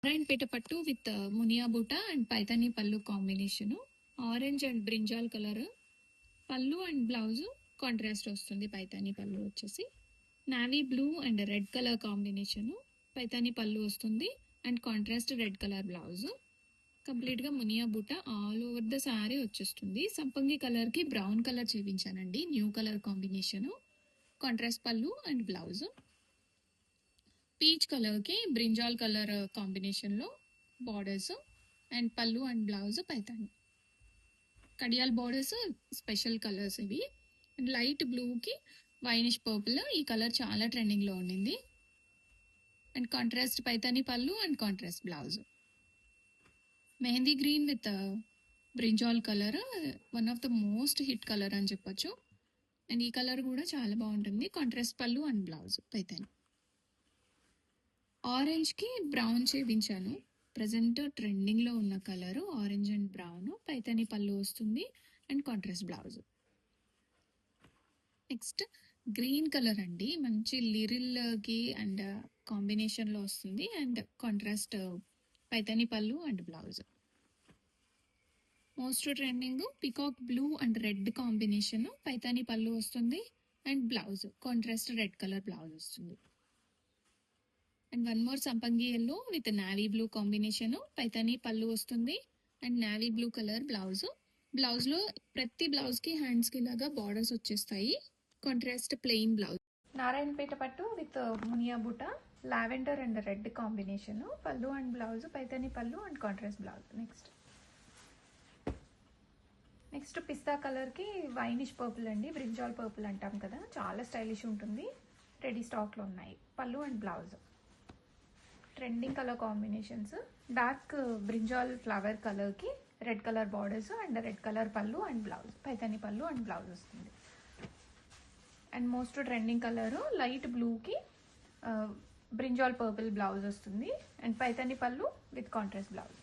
నారాయణపేట పట్టు విత్ మునియా బూట అండ్ పైతానీ పళ్ళు combination. Orange and brinjal colour పళ్ళు అండ్ బ్లౌజ్ కాంట్రాస్ట్ వస్తుంది. పైతానీ పళ్ళు వచ్చేసి navy blue and red colour combination. Paithani పళ్ళు వస్తుంది and contrast red colour blouse. Complete గా మునియా బూట ఆల్ ఓవర్ ద సారీ వచ్చేస్తుంది. సంపంగి కలర్ కి బ్రౌన్ కలర్ చేపించానండి, న్యూ కలర్ కాంబినేషన్. కాంట్రాస్ట్ పళ్ళు అండ్ బ్లౌజ్. పీచ్ కలర్ కి బ్రింజాల్ కలర్ కాంబినేషన్ లో బార్డర్స్ అండ్ పళ్ళు and blouse Paithani. Kadiyal borders special colours ఇవి. అండ్ లైట్ బ్లూ కి వైనిష్ పర్పుల్, ఈ కలర్ చాలా ట్రెండింగ్ లో ఉండింది. అండ్ కాంట్రాస్ట్ పైతాని పళ్ళు and contrast blouse. Mehndi green with brinjal colour one of the most hit colour అని చెప్పొచ్చు. అండ్ ఈ కలర్ కూడా చాలా బాగుంటుంది. కాంట్రాస్ట్ పళ్ళు అండ్ బ్లౌజ్ పైతాని. ఆరెంజ్ కి బ్రౌన్ చేపించాను. ప్రజెంట్ ట్రెండింగ్ లో ఉన్న colour orange and brown. Paithani పళ్ళు వస్తుంది and contrast blouse. Next green colour అండి, మంచి లిరిల్ కి అండ్ కాంబినేషన్ లో వస్తుంది అండ్ కాంట్రాస్ట్ పైతాని పళ్ళు and blouse. Most trending peacock blue and red combination. Paithani పళ్ళు వస్తుంది and blouse contrast red colour blouse వస్తుంది. అండ్ వన్ మోర్ సంపంగి yellow with navy blue combination. Paithani పళ్ళు వస్తుంది and navy blue colour blouse. Blouse లో ప్రతి blouse కి హ్యాండ్స్ కి లాగా బార్డర్స్ వచ్చేస్తాయి. Contrast plain blouse. నారాయణపేట పట్టు విత్ మునియా బూట లావెండర్ అండ్ రెడ్ కాంబినేషన్. పళ్ళు అండ్ బ్లౌజ్ పైతాని పళ్ళు అండ్ కాంట్రాస్ట్ బ్లౌజ్. నెక్స్ట్ పిస్తా కలర్ కి వైనిష్ పర్పుల్ అండి, బ్రింజాల్ పర్పుల్ అంటాం కదా, చాలా స్టైలిష్ ఉంటుంది. రెడీ స్టాక్ లో ఉన్నాయి. పళ్ళు and blouse. Trending colour combinations. Dark brinjal flower colour కి red colour borders and red colour పళ్ళు అండ్ బ్లౌజ్. పైతాని పళ్ళు అండ్ బ్లౌజ్ వస్తుంది. And most trending colour light blue కి బ్రింజాల్ పర్పుల్ బ్లౌజ్ వస్తుంది అండ్ పైతాని పళ్ళు with contrast blouse.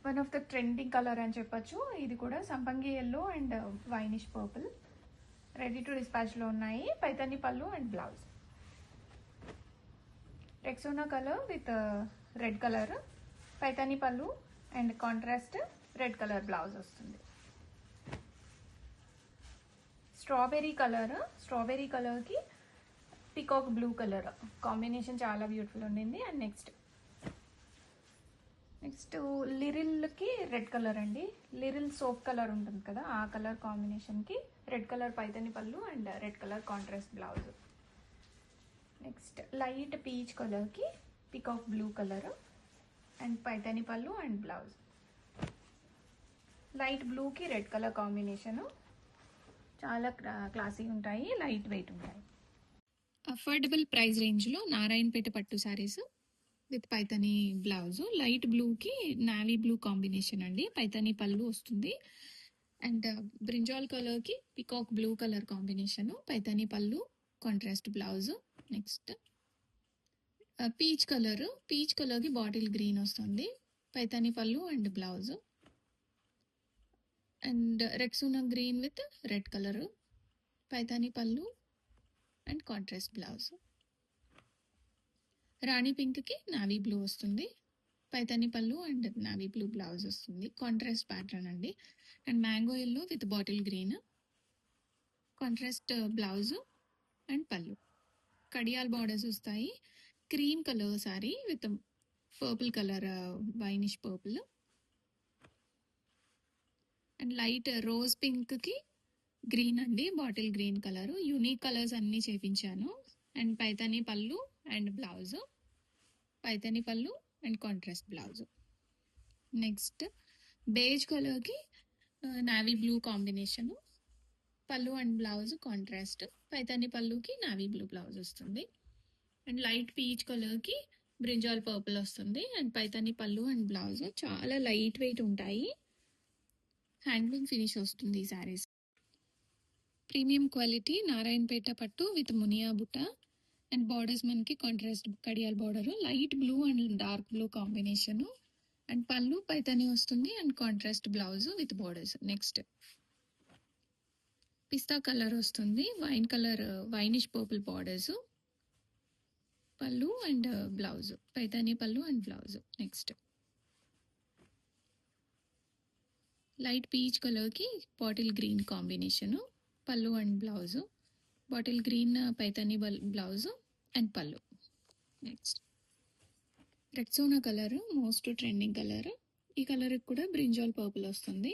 One of the trending colour అని చెప్పొచ్చు. ఇది కూడా సంపంగి yellow and winish purple. Ready to dispatch లో ఉన్నాయి. పైతాని పళ్ళు and blouse. Rexona colour with red colour. Paithani పళ్ళు and contrast red colour blouse వస్తుంది. స్ట్రాబెర్రీ కలర్ కి పికాక్ బ్లూ కలర్ కాంబినేషన్ చాలా బ్యూటిఫుల్ ఉండింది. అండ్ నెక్స్ట్ లిరిల్ కి రెడ్ కలర్ అండి, లిరిల్ సోప్ కలర్ ఉంటుంది కదా, ఆ కలర్ కాంబినేషన్ కి రెడ్ కలర్ పైతాని పళ్ళు and red colour contrast blouse. Next light peach colour కి peacock blue colour and Paithani పళ్ళు అండ్ బ్లౌజ్. లైట్ బ్లూ కి రెడ్ కలర్ కాంబినేషన్. చాలా క్లాసీ ఉంటాయి, లైట్ వెయిట్ ఉంటాయి. అఫోర్డబుల్ ప్రైస్ రేంజ్ లో నారాయణపేట పట్టు saris with Paithani blouse. Light blue కి navy blue combination అండి. పైతాని పళ్ళు వస్తుంది అండ్ బ్రింజాల్ కలర్ కి peacock blue colour combination. Paithani పళ్ళు contrast blouse. Next peach colour కి బాటిల్ గ్రీన్ వస్తుంది. పైతాని పళ్ళు and blouse. And Rexona green with red colour. Paithani పళ్ళు అండ్ కాంట్రాస్ట్ బ్లౌజ్. రాణి పింక్ కి నావీ బ్లూ వస్తుంది. పైతాని పళ్ళు అండ్ నావీ బ్లూ బ్లౌజ్ వస్తుంది. కాంట్రాస్ట్ ప్యాటర్న్ అండి. And mango yellow with bottle green. Contrast blouse and పళ్ళు. కడియాల్ బార్డర్స్ వస్తాయి. Cream colour sorry with purple colour, winish purple. And light rose pink కి green అండి, bottle green colour. Unique colours అన్ని చేపించాను. And Paithani పళ్ళు and blouse. Paithani పళ్ళు and contrast blouse. Next beige colour కి navy blue combination. పళ్ళు and blouse contrast. Paithani పళ్ళుకి navy blue blouse వస్తుంది. And light peach colour కి బ్రింజాల్ పర్పుల్ వస్తుంది. అండ్ పైతాని పళ్ళు అండ్ బ్లౌజ్. చాలా లైట్ వెయిట్ ఉంటాయి. హ్యాండ్లూమ్ ఫినిష్ వస్తుంది ఈ శారీస్. ప్రీమియం క్వాలిటీ నారాయణపేట పట్టు విత్ మునియా బుట్ట అండ్ బార్డర్స్ మనకి కాంట్రాస్ట్ కడియాల్ border. Light blue and dark blue combination. And పళ్ళు పైతాని వస్తుంది and contrast blouse with borders. Next పిస్తా కలర్ వస్తుంది. Wine colour winish purple borders. పళ్ళు అండ్ బ్లౌజ్, పైతానీ పళ్ళు and blouse. Next light peach కలర్కి బాటిల్ గ్రీన్ కాంబినేషను, పళ్ళు and blouse, bottle green Paithani blouse and పళ్ళు. Next Rexona colour, most trending colour. ఈ కలర్కి కూడా బ్రింజాల్ పర్పుల్ వస్తుంది.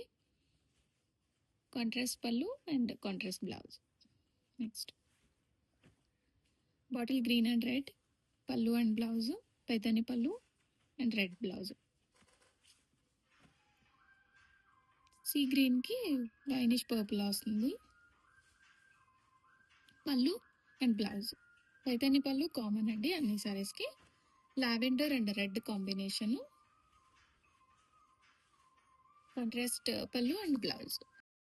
కాంట్రాస్ట్ పళ్ళు and contrast blouse. Next bottle green and red, పళ్ళు and blouse, Paithani పళ్ళు అండ్ రెడ్ బ్లౌజ్. సీ గ్రీన్కి వైనిష్ పర్పుల్ వస్తుంది, పళ్ళు అండ్ బ్లౌజ్. పైతానీ పళ్ళు కామన్ అండి అన్ని సారీస్కి. Lavender and red combination, contrast పళ్ళు అండ్ బ్లౌజ్.